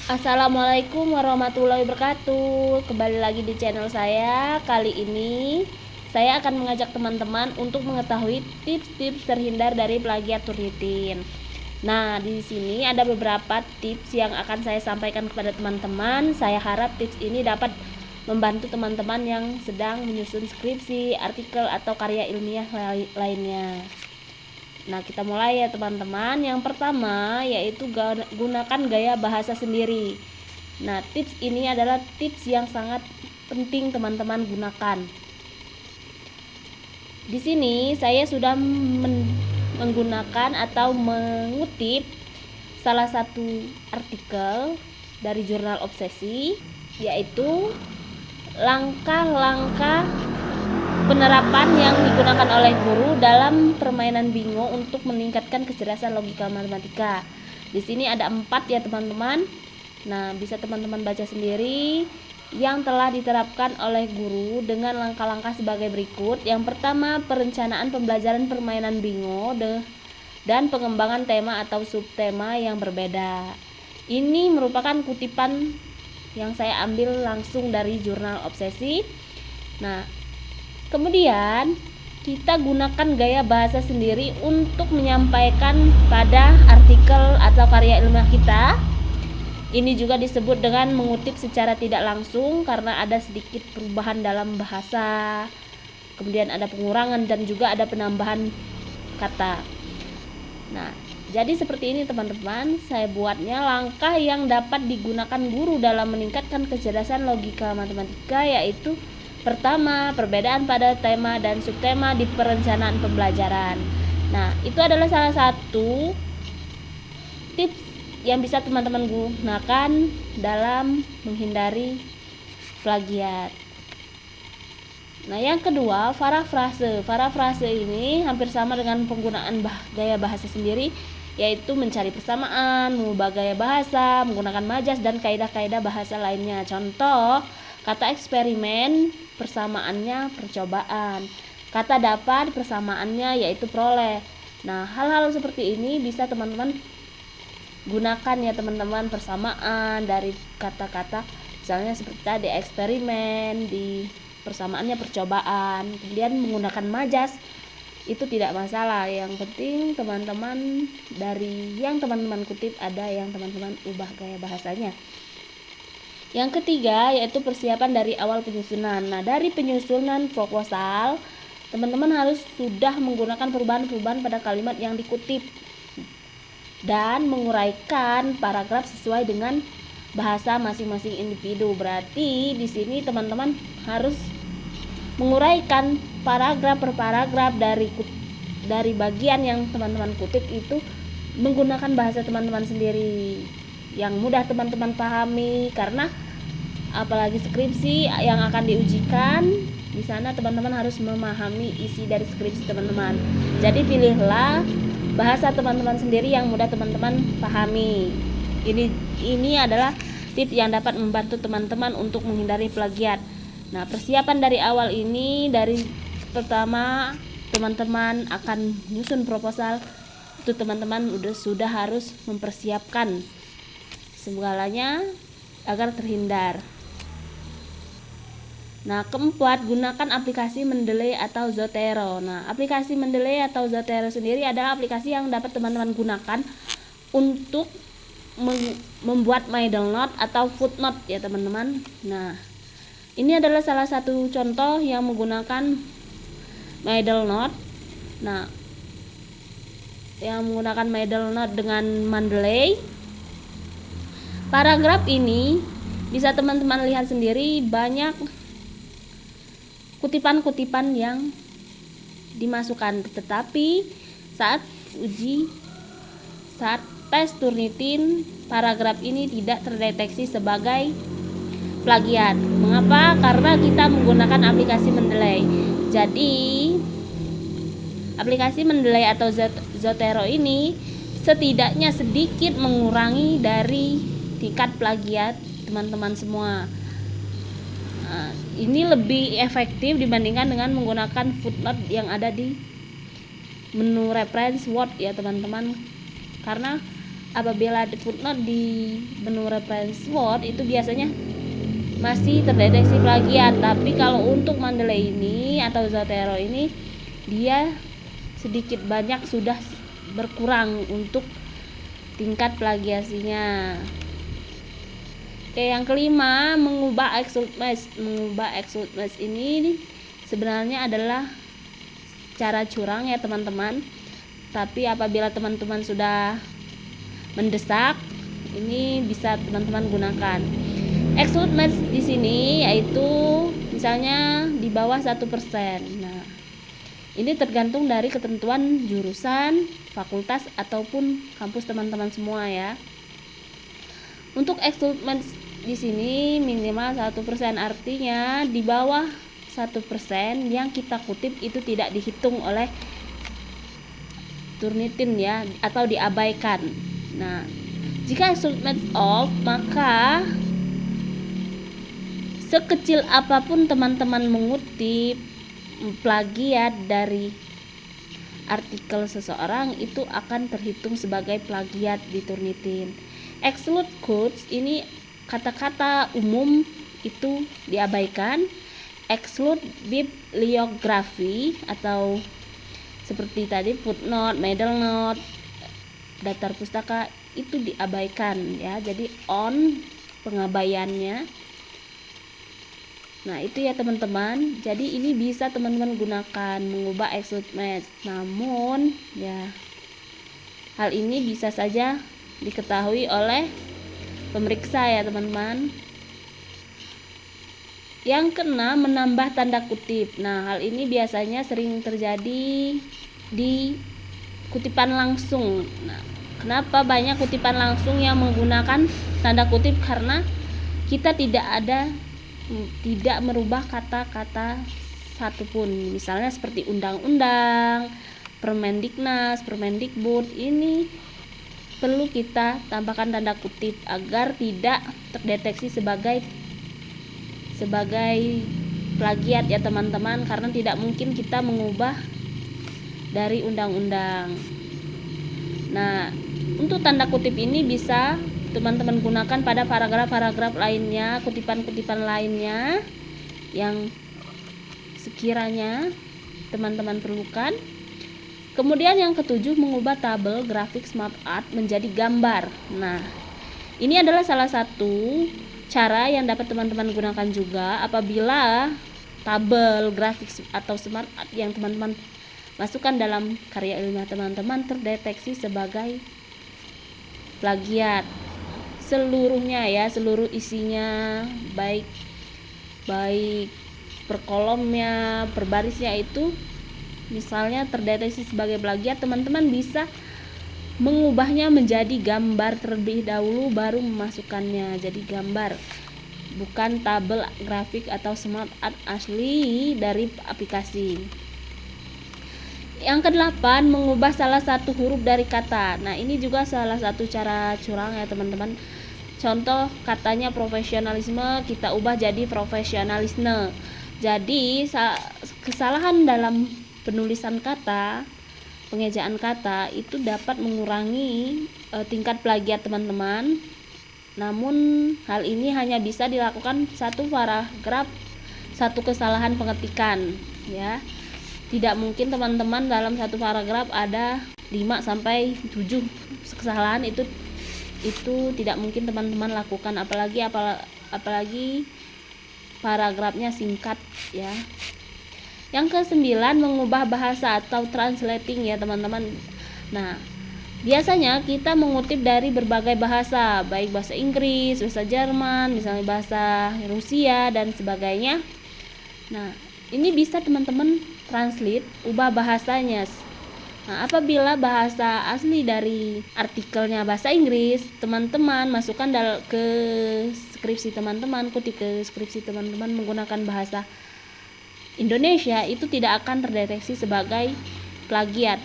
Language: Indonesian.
Assalamualaikum warahmatullahi wabarakatuh. Kembali lagi di channel saya. Kali ini saya akan mengajak teman-teman untuk mengetahui tips-tips terhindar dari plagiat Turnitin. Nah, di sini ada beberapa tips yang akan saya sampaikan kepada teman-teman. Saya harap tips ini dapat membantu teman-teman yang sedang menyusun skripsi, artikel, atau karya ilmiah lainnya. Nah, kita mulai ya teman-teman. Yang pertama yaitu gunakan gaya bahasa sendiri. Nah, tips ini adalah tips yang sangat penting teman-teman gunakan. Di sini saya sudah menggunakan atau mengutip salah satu artikel dari jurnal Obsesi, yaitu langkah-langkah penerapan yang digunakan oleh guru dalam permainan bingo untuk meningkatkan kecerdasan logika matematika. Di sini ada 4 ya teman-teman. Nah, bisa teman-teman baca sendiri yang telah diterapkan oleh guru dengan langkah-langkah sebagai berikut. Yang pertama, perencanaan pembelajaran permainan bingo dan pengembangan tema atau subtema yang berbeda. Ini merupakan kutipan yang saya ambil langsung dari jurnal Obsesi. Nah, kemudian kita gunakan gaya bahasa sendiri untuk menyampaikan pada artikel atau karya ilmiah kita. Ini juga disebut dengan mengutip secara tidak langsung karena ada sedikit perubahan dalam bahasa, kemudian ada pengurangan dan juga ada penambahan kata. Nah, jadi seperti ini teman-teman, saya buatnya langkah yang dapat digunakan guru dalam meningkatkan kecerdasan logika matematika, yaitu pertama, perbedaan pada tema dan subtema di perencanaan pembelajaran. Nah, itu adalah salah satu tips yang bisa teman-teman gunakan dalam menghindari plagiat. Nah, yang kedua, parafrase. Parafrase ini hampir sama dengan penggunaan gaya bahasa sendiri, yaitu mencari persamaan, mengubah gaya bahasa, menggunakan majas dan kaidah-kaidah bahasa lainnya. Contoh, kata eksperimen, persamaannya percobaan. Kata dapat, persamaannya yaitu peroleh. Nah, hal-hal seperti ini bisa teman-teman gunakan ya teman-teman, persamaan dari kata-kata misalnya seperti tadi eksperimen, di persamaannya percobaan. Kemudian menggunakan majas itu tidak masalah, yang penting teman-teman dari yang teman-teman kutip ada yang teman-teman ubah gaya bahasanya. Yang ketiga yaitu persiapan dari awal penyusunan. Nah, dari penyusunan proposal teman-teman harus sudah menggunakan perubahan-perubahan pada kalimat yang dikutip dan menguraikan paragraf sesuai dengan bahasa masing-masing individu. Berarti di sini teman-teman harus menguraikan paragraf per paragraf dari bagian yang teman-teman kutip itu menggunakan bahasa teman-teman sendiri yang mudah teman-teman pahami, karena apalagi skripsi yang akan diujikan di sana teman-teman harus memahami isi dari skripsi teman-teman. Jadi pilihlah bahasa teman-teman sendiri yang mudah teman-teman pahami. Ini adalah tips yang dapat membantu teman-teman untuk menghindari plagiat. Nah, persiapan dari awal ini dari pertama teman-teman akan nyusun proposal, itu teman-teman sudah harus mempersiapkan segalanya agar terhindar. Nah, keempat, gunakan aplikasi Mendeley atau Zotero. Nah, aplikasi Mendeley atau Zotero sendiri adalah aplikasi yang dapat teman-teman gunakan untuk membuat middle note atau footnote ya teman-teman. Nah, ini adalah salah satu contoh yang menggunakan middle note. Nah, yang menggunakan middle note dengan Mendeley. Paragraf ini bisa teman-teman lihat sendiri, banyak kutipan-kutipan yang dimasukkan, tetapi saat tes Turnitin paragraf ini tidak terdeteksi sebagai plagiat. Mengapa? Karena kita menggunakan aplikasi Mendeley. Jadi aplikasi Mendeley atau Zotero ini setidaknya sedikit mengurangi dari tingkat plagiat teman-teman semua. Nah, ini lebih efektif dibandingkan dengan menggunakan footnote yang ada di menu reference Word ya teman-teman, karena apabila footnote di menu reference word itu biasanya masih terdeteksi plagiat, tapi kalau untuk Mendeley ini atau Zotero ini dia sedikit banyak sudah berkurang untuk tingkat plagiasinya. Oke, yang kelima, mengubah exclude match. Mengubah exclude match ini sebenarnya adalah cara curang ya teman-teman. Tapi apabila teman-teman sudah mendesak, ini bisa teman-teman gunakan. Exclude match di sini yaitu misalnya di bawah 1%. Nah, ini tergantung dari ketentuan jurusan, fakultas ataupun kampus teman-teman semua ya. Untuk exclude match di sini minimal 1%, artinya di bawah 1% yang kita kutip itu tidak dihitung oleh Turnitin ya, atau diabaikan. Nah, jika exclude match off, maka sekecil apapun teman-teman mengutip plagiat dari artikel seseorang itu akan terhitung sebagai plagiat di Turnitin. Exclude quotes ini kata-kata umum itu diabaikan. Exclude bibliografi atau seperti tadi footnote, middle note, daftar pustaka itu diabaikan ya. Jadi on pengabaiannya. Nah, itu ya teman-teman. Jadi ini bisa teman-teman gunakan mengubah exclude match. Namun ya hal ini bisa saja diketahui oleh pemeriksa ya teman-teman. Yang keenam, menambah tanda kutip. Nah, hal ini biasanya sering terjadi di kutipan langsung. Nah, kenapa banyak kutipan langsung yang menggunakan tanda kutip? Karena kita tidak merubah kata-kata satupun. Misalnya seperti undang-undang, Permendiknas, Permendikbud, ini perlu kita tambahkan tanda kutip agar tidak terdeteksi sebagai plagiat ya teman-teman, karena tidak mungkin kita mengubah dari undang-undang. Nah, untuk tanda kutip ini bisa teman-teman gunakan pada paragraf-paragraf lainnya, kutipan-kutipan lainnya yang sekiranya teman-teman perlukan. Kemudian yang ketujuh, mengubah tabel, grafik, smart art menjadi gambar. Nah, ini adalah salah satu cara yang dapat teman-teman gunakan juga apabila tabel, grafik atau smart art yang teman-teman masukkan dalam karya ilmiah teman-teman terdeteksi sebagai plagiat. Seluruhnya ya, seluruh isinya, baik per kolomnya, per barisnya itu misalnya terdeteksi sebagai plagiat, teman-teman bisa mengubahnya menjadi gambar terlebih dahulu baru memasukkannya jadi gambar, bukan tabel, grafik atau smart art asli dari aplikasi. Yang kedelapan, mengubah salah satu huruf dari kata. Nah, ini juga salah satu cara curang ya teman-teman. Contoh katanya profesionalisme, kita ubah jadi profesionalisme. Jadi kesalahan dalam penulisan kata, pengejaan kata itu dapat mengurangi tingkat plagiat teman-teman. Namun hal ini hanya bisa dilakukan satu paragraf, satu kesalahan pengetikan ya. Tidak mungkin teman-teman dalam satu paragraf ada 5 sampai 7 kesalahan, itu tidak mungkin teman-teman lakukan, apalagi paragrafnya singkat ya. Yang ke-9, mengubah bahasa atau translating ya teman-teman. Nah, biasanya kita mengutip dari berbagai bahasa, baik bahasa Inggris, bahasa Jerman, misalnya bahasa Rusia dan sebagainya. Nah, ini bisa teman-teman translate, ubah bahasanya. Nah, apabila bahasa asli dari artikelnya bahasa Inggris, teman-teman masukkan ke skripsi teman-teman, kutip ke skripsi teman-teman menggunakan bahasa Indonesia, itu tidak akan terdeteksi sebagai plagiat.